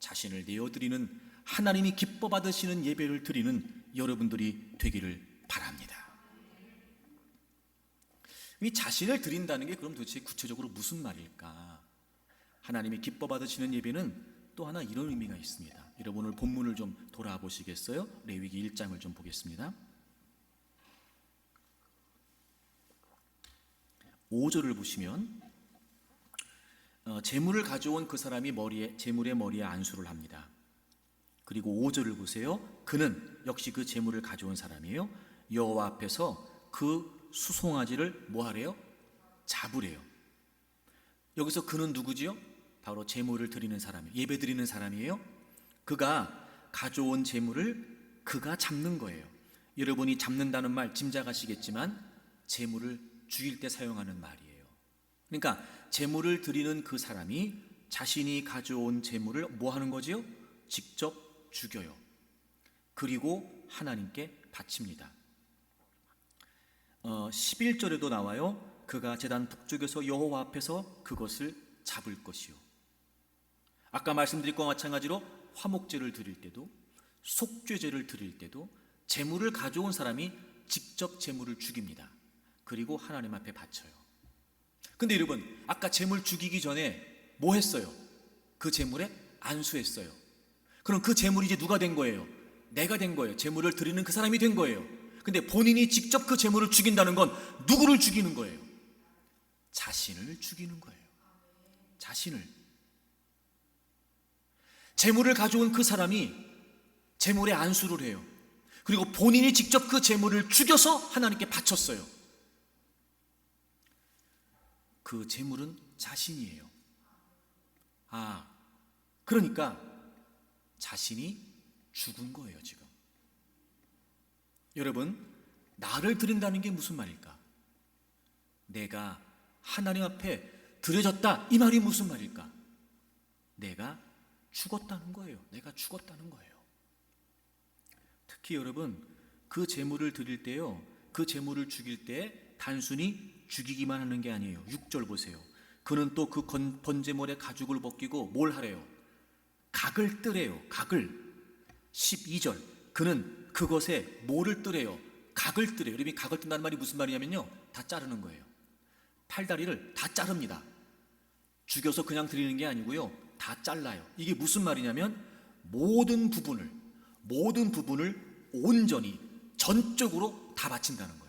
자신을 내어드리는, 하나님이 기뻐 받으시는 예배를 드리는 여러분들이 되기를 바랍니다. 이 자신을 드린다는 게 그럼 도대체 구체적으로 무슨 말일까? 하나님이 기뻐 받으시는 예배는 또 하나 이런 의미가 있습니다. 여러분 오늘 본문을 좀 돌아보시겠어요? 레위기 1장을 좀 보겠습니다. 5절을 보시면 제물을 가져온 그 사람이 제물의 머리에 안수를 합니다. 그리고 5절을 보세요. 그는 역시 그 제물을 가져온 사람이에요. 여호와 앞에서 그 수송아지를 뭐하래요? 잡으래요. 여기서 그는 누구지요? 바로 제물을 드리는 사람이에요. 예배 드리는 사람이에요. 그가 가져온 제물을 그가 잡는 거예요. 여러분이 잡는다는 말 짐작하시겠지만 제물을 죽일 때 사용하는 말이에요. 그러니까 제물을 드리는 그 사람이 자신이 가져온 제물을 뭐 하는 거지요? 직접 죽여요. 그리고 하나님께 바칩니다. 11절에도 나와요. 그가 제단 북쪽에서 여호와 앞에서 그것을 잡을 것이요. 아까 말씀드린 것과 마찬가지로 화목제를 드릴 때도 속죄제를 드릴 때도 제물을 가져온 사람이 직접 제물을 죽입니다. 그리고 하나님 앞에 바쳐요. 근데 여러분 아까 제물 죽이기 전에 뭐 했어요? 그 제물에 안수했어요. 그럼 그 제물이 이제 누가 된 거예요? 내가 된 거예요. 제물을 드리는 그 사람이 된 거예요. 근데 본인이 직접 그 제물을 죽인다는 건 누구를 죽이는 거예요? 자신을 죽이는 거예요. 자신을. 제물을 가져온 그 사람이 제물에 안수를 해요. 그리고 본인이 직접 그 제물을 죽여서 하나님께 바쳤어요. 그 제물은 자신이에요. 그러니까 자신이 죽은 거예요, 지금. 여러분, 나를 드린다는 게 무슨 말일까? 내가 하나님 앞에 드려졌다, 이 말이 무슨 말일까? 내가 죽었다는 거예요. 내가 죽었다는 거예요. 특히 여러분, 그 제물을 드릴 때요, 그 제물을 죽일 때 단순히 죽이기만 하는 게 아니에요. 6절 보세요. 그는 또 그 번제물의 가죽을 벗기고 뭘 하래요? 각을 뜨래요. 각을. 12절. 그는 그것에 뭐를 뜨래요? 각을 뜨래요. 여러분이 각을 뜬다는 말이 무슨 말이냐면요, 다 자르는 거예요. 팔다리를 다 자릅니다. 죽여서 그냥 드리는 게 아니고요, 다 잘라요. 이게 무슨 말이냐면 모든 부분을 온전히 전적으로 다 바친다는 거예요.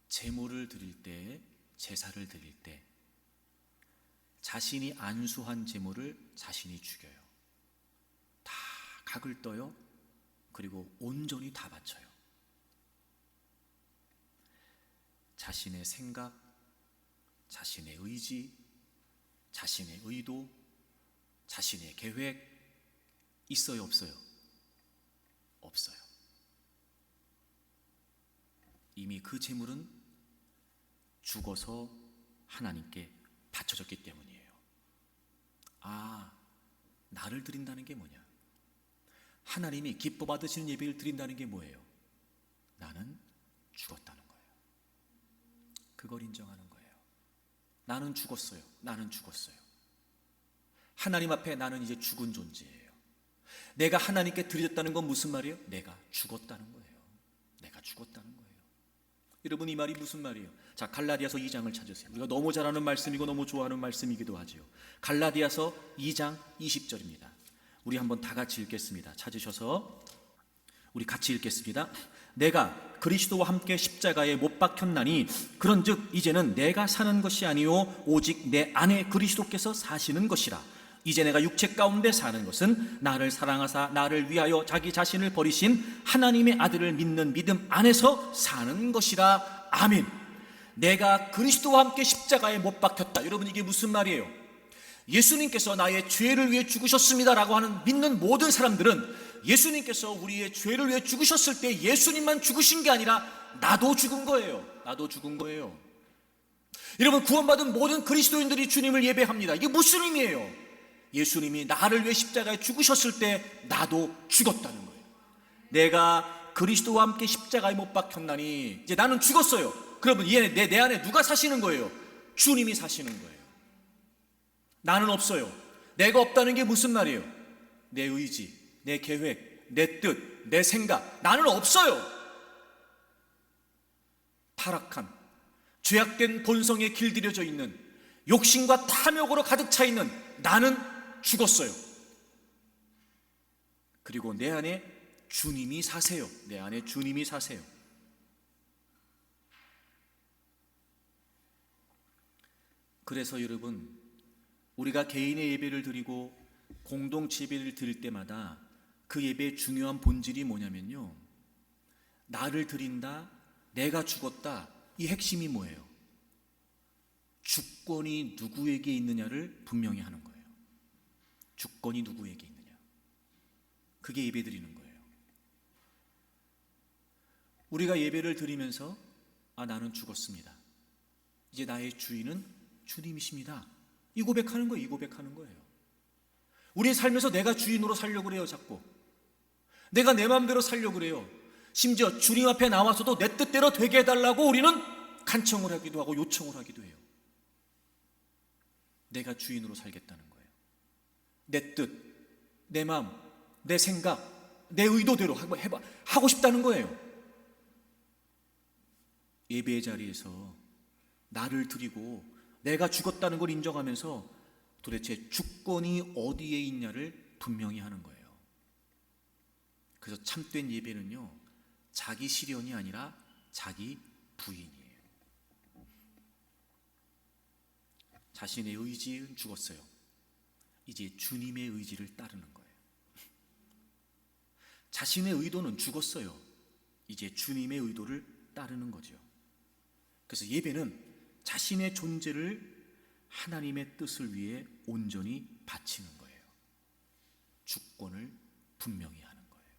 제물을 드릴 때, 제사를 드릴 때 자신이 안수한 제물을 자신이 죽여요. 다 각을 떠요. 그리고 온전히 다 바쳐요. 자신의 생각, 자신의 의지, 자신의 의도, 자신의 계획 있어요, 없어요? 없어요. 이미 그 제물은 죽어서 하나님께 바쳐졌기 때문이에요. 나를 드린다는 게 뭐냐? 하나님이 기뻐 받으시는 예배를 드린다는 게 뭐예요? 나는 죽었다는 거예요. 그걸 인정하는 거예요. 나는 죽었어요. 나는 죽었어요. 하나님 앞에 나는 이제 죽은 존재예요. 내가 하나님께 드렸다는 건 무슨 말이에요? 내가 죽었다는 거예요. 내가 죽었다는 거예요. 여러분, 이 말이 무슨 말이에요? 자, 갈라디아서 2장을 찾으세요. 우리가 너무 잘 아는 말씀이고 너무 좋아하는 말씀이기도 하죠. 갈라디아서 2장 20절입니다. 우리 한번 다 같이 읽겠습니다. 찾으셔서 우리 같이 읽겠습니다. 내가 그리스도와 함께 십자가에 못 박혔나니 그런즉 이제는 내가 사는 것이 아니요 오직 내 안에 그리스도께서 사시는 것이라. 이제 내가 육체 가운데 사는 것은 나를 사랑하사 나를 위하여 자기 자신을 버리신 하나님의 아들을 믿는 믿음 안에서 사는 것이라. 아멘. 내가 그리스도와 함께 십자가에 못 박혔다. 여러분, 이게 무슨 말이에요? 예수님께서 나의 죄를 위해 죽으셨습니다라고 하는 믿는 모든 사람들은 예수님께서 우리의 죄를 위해 죽으셨을 때 예수님만 죽으신 게 아니라 나도 죽은 거예요. 나도 죽은 거예요. 여러분, 구원받은 모든 그리스도인들이 주님을 예배합니다. 이게 무슨 의미예요? 예수님이 나를 위해 십자가에 죽으셨을 때 나도 죽었다는 거예요. 내가 그리스도와 함께 십자가에 못 박혔나니 이제 나는 죽었어요. 그러면 내 안에 누가 사시는 거예요? 주님이 사시는 거예요. 나는 없어요. 내가 없다는 게 무슨 말이에요? 내 의지, 내 계획, 내 뜻, 내 생각, 나는 없어요. 타락한, 죄악된 본성에 길들여져 있는, 욕심과 탐욕으로 가득 차 있는 나는 죽었어요. 그리고 내 안에 주님이 사세요. 내 안에 주님이 사세요. 그래서 여러분, 우리가 개인의 예배를 드리고 공동체 예배를 드릴 때마다 그 예배의 중요한 본질이 뭐냐면요, 나를 드린다, 내가 죽었다, 이 핵심이 뭐예요? 주권이 누구에게 있느냐를 분명히 하는 거예요. 주권이 누구에게 있느냐, 그게 예배 드리는 거예요. 우리가 예배를 드리면서 나는 죽었습니다, 이제 나의 주인은 주님이십니다, 이 고백하는 거예요. 이 고백하는 거예요. 우리 삶에서 내가 주인으로 살려고 그래요. 자꾸 내가 내 마음대로 살려고 그래요. 심지어 주님 앞에 나와서도 내 뜻대로 되게 해달라고 우리는 간청을 하기도 하고 요청을 하기도 해요. 내가 주인으로 살겠다는 거예요. 내 뜻, 내 마음, 내 생각, 내 의도대로 하고 싶다는 거예요. 예배의 자리에서 나를 드리고 내가 죽었다는 걸 인정하면서 도대체 주권이 어디에 있냐를 분명히 하는 거예요. 그래서 참된 예배는요, 자기 실현이 아니라 자기 부인이에요. 자신의 의지는 죽었어요. 이제 주님의 의지를 따르는 거예요. 자신의 의도는 죽었어요. 이제 주님의 의도를 따르는 거죠. 그래서 예배는 자신의 존재를 하나님의 뜻을 위해 온전히 바치는 거예요. 주권을 분명히 하는 거예요.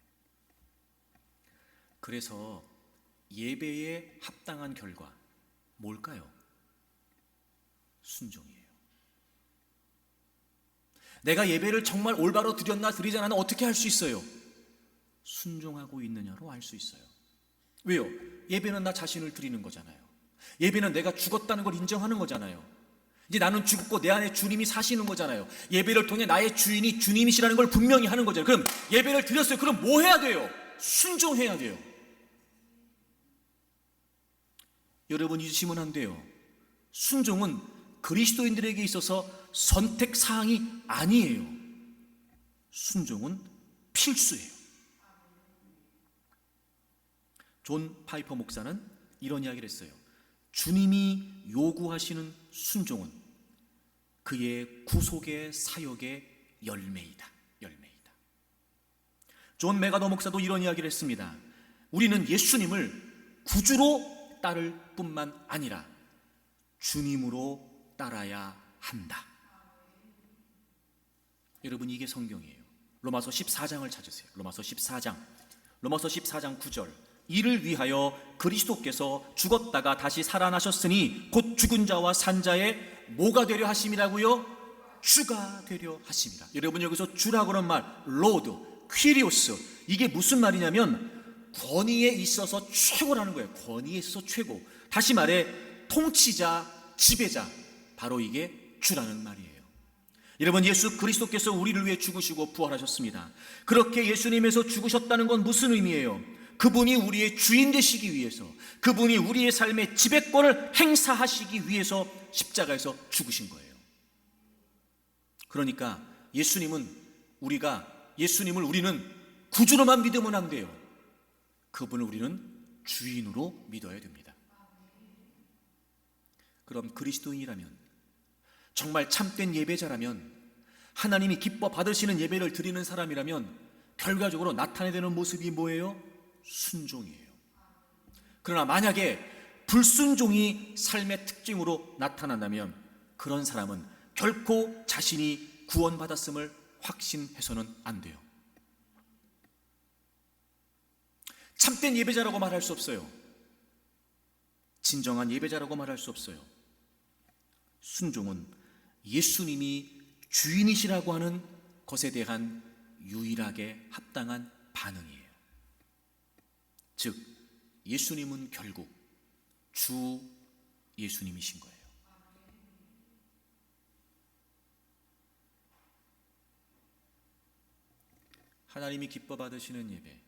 그래서 예배에 합당한 결과 뭘까요? 순종이에요. 내가 예배를 정말 올바로 드렸나 드리지 않았나 어떻게 할 수 있어요? 순종하고 있느냐로 알 수 있어요. 왜요? 예배는 나 자신을 드리는 거잖아요. 예배는 내가 죽었다는 걸 인정하는 거잖아요. 이제 나는 죽었고 내 안에 주님이 사시는 거잖아요. 예배를 통해 나의 주인이 주님이시라는 걸 분명히 하는 거잖아요. 그럼 예배를 드렸어요. 그럼 뭐 해야 돼요? 순종해야 돼요. 여러분, 잊으시면 안 돼요. 순종은 그리스도인들에게 있어서 선택사항이 아니에요. 순종은 필수예요. 존 파이퍼 목사는 이런 이야기를 했어요. 주님이 요구하시는 순종은 그의 구속의 사역의 열매이다. 열매이다. 존 메가더 목사도 이런 이야기를 했습니다. 우리는 예수님을 구주로 따를 뿐만 아니라 주님으로 따라야 한다. 여러분, 이게 성경이에요. 로마서 14장을 찾으세요. 로마서 14장 9절. 이를 위하여 그리스도께서 죽었다가 다시 살아나셨으니 곧 죽은 자와 산 자의 뭐가 되려 하심이라고요? 주가 되려 하심이라. 여러분, 여기서 주라고는 말, 로드, 퀴리오스, 이게 무슨 말이냐면 권위에 있어서 최고라는 거예요. 권위에 있어서 최고. 다시 말해 통치자, 지배자, 바로 이게 주라는 말이에요. 여러분, 예수 그리스도께서 우리를 위해 죽으시고 부활하셨습니다. 그렇게 예수님에서 죽으셨다는 건 무슨 의미예요? 그분이 우리의 주인 되시기 위해서, 그분이 우리의 삶의 지배권을 행사하시기 위해서 십자가에서 죽으신 거예요. 그러니까 예수님을 우리는 구주로만 믿으면 안 돼요. 그분을 우리는 주인으로 믿어야 됩니다. 그럼 그리스도인이라면, 정말 참된 예배자라면, 하나님이 기뻐 받으시는 예배를 드리는 사람이라면 결과적으로 나타내야 되는 모습이 뭐예요? 순종이에요. 그러나 만약에 불순종이 삶의 특징으로 나타난다면 그런 사람은 결코 자신이 구원받았음을 확신해서는 안 돼요. 참된 예배자라고 말할 수 없어요. 진정한 예배자라고 말할 수 없어요. 순종은 예수님이 주인이시라고 하는 것에 대한 유일하게 합당한 반응이에요. 즉 예수님은 결국 주 예수님이신 거예요. 하나님이 기뻐 받으시는 예배,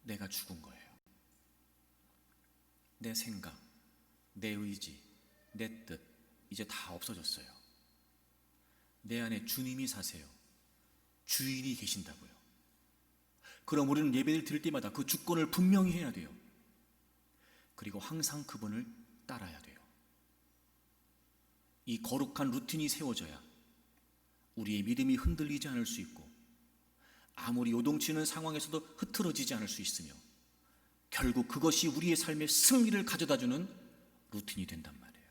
내가 죽은 거예요. 내 생각, 내 의지, 내 뜻 이제 다 없어졌어요. 내 안에 주님이 사세요. 주인이 계신다고요. 그럼 우리는 예배를 드릴 때마다 그 주권을 분명히 해야 돼요. 그리고 항상 그분을 따라야 돼요. 이 거룩한 루틴이 세워져야 우리의 믿음이 흔들리지 않을 수 있고 아무리 요동치는 상황에서도 흐트러지지 않을 수 있으며 결국 그것이 우리의 삶의 승리를 가져다주는 루틴이 된단 말이에요.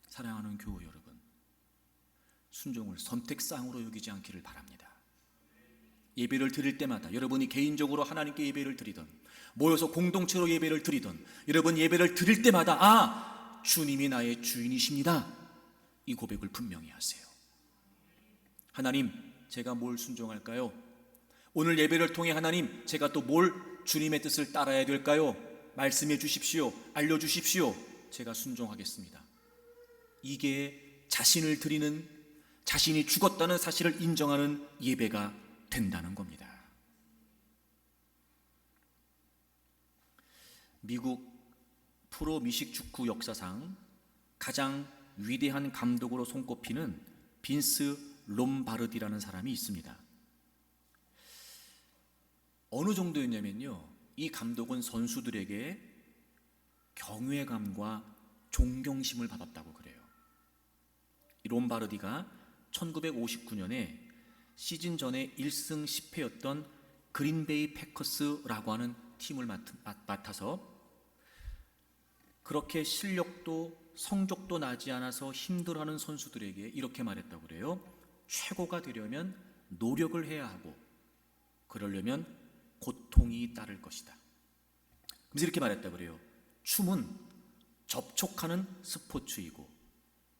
사랑하는 교우 여러분, 순종을 선택사항으로 여기지 않기를 바랍니다. 예배를 드릴 때마다 여러분이 개인적으로 하나님께 예배를 드리던 모여서 공동체로 예배를 드리던 여러분 예배를 드릴 때마다 주님이 나의 주인이십니다, 이 고백을 분명히 하세요. 하나님, 제가 뭘 순종할까요? 오늘 예배를 통해 하나님, 제가 또 뭘 주님의 뜻을 따라야 될까요? 말씀해 주십시오. 알려주십시오. 제가 순종하겠습니다. 이게 자신을 드리는, 자신이 죽었다는 사실을 인정하는 예배가 된다는 겁니다. 미국 프로 미식축구 역사상 가장 위대한 감독으로 손꼽히는 빈스 롬바르디라는 사람이 있습니다. 어느 정도였냐면요, 이 감독은 선수들에게 경외감과 존경심을 받았다고 그래요. 이 롬바르디가 1959년에 시즌 전에 1승 10패였던 그린베이 패커스라고 하는 팀을 맡아서 그렇게 실력도 성적도 나지 않아서 힘들어하는 선수들에게 이렇게 말했다고 그래요. 최고가 되려면 노력을 해야 하고 그러려면 고통이 따를 것이다. 그래서 이렇게 말했다고 그래요. 춤은 접촉하는 스포츠이고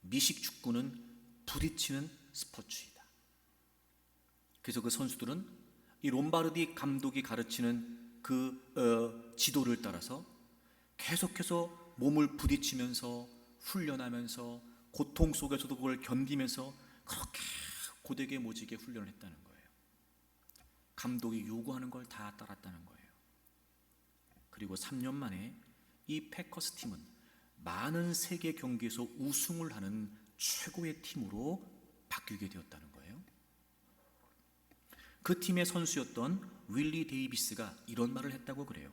미식축구는 부딪히는 스포츠이다. 그래서 그 선수들은 이 롬바르디 감독이 가르치는 그 지도를 따라서 계속해서 몸을 부딪히면서 훈련하면서 고통 속에서도 그걸 견디면서 그렇게 고되게 모지게 훈련을 했다는 거예요. 감독이 요구하는 걸 다 따랐다는 거예요. 그리고 3년 만에 이 패커스 팀은 많은 세계 경기에서 우승을 하는 최고의 팀으로 바뀌게 되었다는 거예요. 그 팀의 선수였던 윌리 데이비스가 이런 말을 했다고 그래요.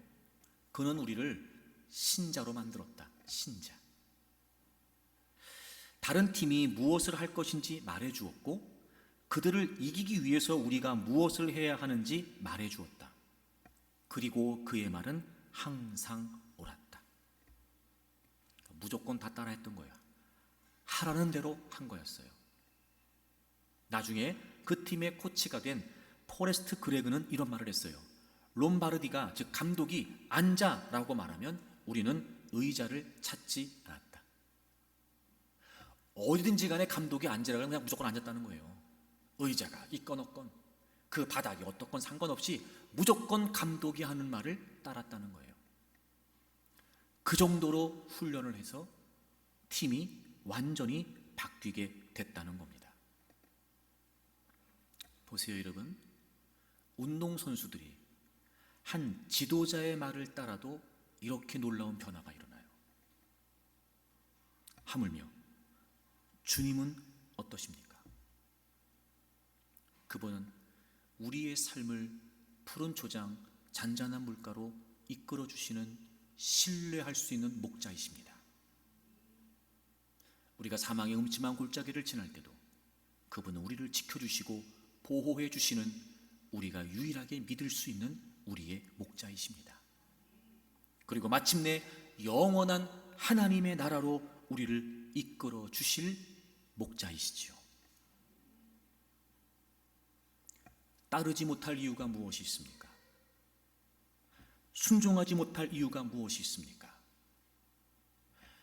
그는 우리를 신자로 만들었다. 신자. 다른 팀이 무엇을 할 것인지 말해주었고 그들을 이기기 위해서 우리가 무엇을 해야 하는지 말해주었다. 그리고 그의 말은 항상 옳았다. 무조건 다 따라했던 거야. 하라는 대로 한 거였어요. 나중에 그 팀의 코치가 된 포레스트 그레그는 이런 말을 했어요. 롬바르디가, 즉 감독이 앉아라고 말하면 우리는 의자를 찾지 않았다. 어디든지 간에 감독이 앉으라고 하면 그냥 무조건 앉았다는 거예요. 의자가 있건 없건 그 바닥이 어떻건 상관없이 무조건 감독이 하는 말을 따랐다는 거예요. 그 정도로 훈련을 해서 팀이 완전히 바뀌게 됐다는 겁니다. 보세요 여러분, 운동선수들이 한 지도자의 말을 따라도 이렇게 놀라운 변화가 일어나요. 하물며 주님은 어떠십니까? 그분은 우리의 삶을 푸른 초장, 잔잔한 물가로 이끌어 주시는 신뢰할 수 있는 목자이십니다. 우리가 사망의 음침한 골짜기를 지날 때도 그분은 우리를 지켜주시고 보호해 주시는 우리가 유일하게 믿을 수 있는 우리의 목자이십니다. 그리고 마침내 영원한 하나님의 나라로 우리를 이끌어 주실 목자이시지요. 따르지 못할 이유가 무엇이 있습니까? 순종하지 못할 이유가 무엇이 있습니까?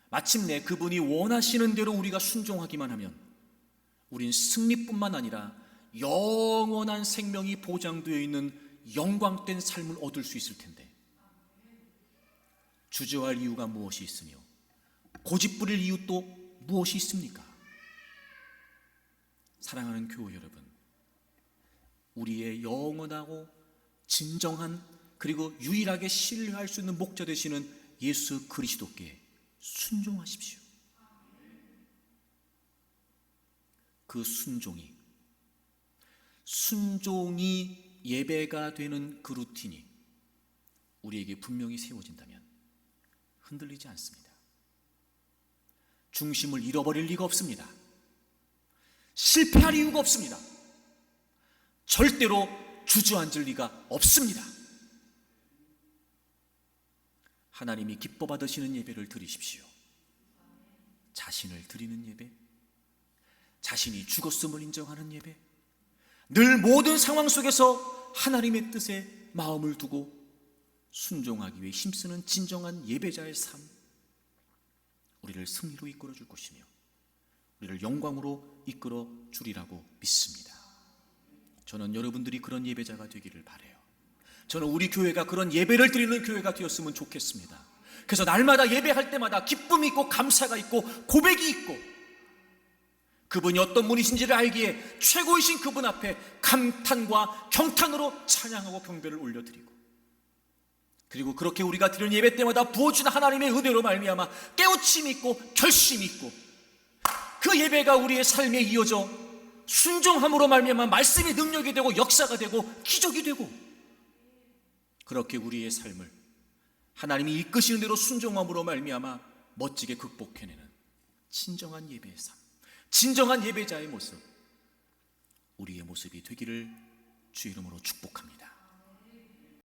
마침내 그분이 원하시는 대로 우리가 순종하기만 하면 우린 승리뿐만 아니라 영원한 생명이 보장되어 있는 영광된 삶을 얻을 수 있을 텐데, 주저할 이유가 무엇이 있으며 고집부릴 이유 또 무엇이 있습니까? 사랑하는 교우 여러분, 우리의 영원하고 진정한 그리고 유일하게 신뢰할 수 있는 목자 되시는 예수 그리스도께 순종하십시오. 그 순종이 예배가 되는 그 루틴이 우리에게 분명히 세워진다면 흔들리지 않습니다. 중심을 잃어버릴 리가 없습니다. 실패할 이유가 없습니다. 절대로 주저앉을 리가 없습니다. 하나님이 기뻐 받으시는 예배를 드리십시오. 자신을 드리는 예배, 자신이 죽었음을 인정하는 예배, 늘 모든 상황 속에서 하나님의 뜻에 마음을 두고 순종하기 위해 힘쓰는 진정한 예배자의 삶, 우리를 승리로 이끌어 줄 것이며 우리를 영광으로 이끌어 주리라고 믿습니다. 저는 여러분들이 그런 예배자가 되기를 바라요. 저는 우리 교회가 그런 예배를 드리는 교회가 되었으면 좋겠습니다. 그래서 날마다 예배할 때마다 기쁨이 있고 감사가 있고 고백이 있고, 그분이 어떤 분이신지를 알기에 최고이신 그분 앞에 감탄과 경탄으로 찬양하고 경배를 올려드리고, 그리고 그렇게 우리가 드리는 예배 때마다 부어주는 하나님의 은혜로 말미암아 깨우침이 있고 결심이 있고, 그 예배가 우리의 삶에 이어져 순종함으로 말미암아 말씀이 능력이 되고 역사가 되고 기적이 되고, 그렇게 우리의 삶을 하나님이 이끄시는 대로 순종함으로 말미암아 멋지게 극복해내는 진정한 예배의 삶, 진정한 예배자의 모습, 우리의 모습이 되기를 주 이름으로 축복합니다.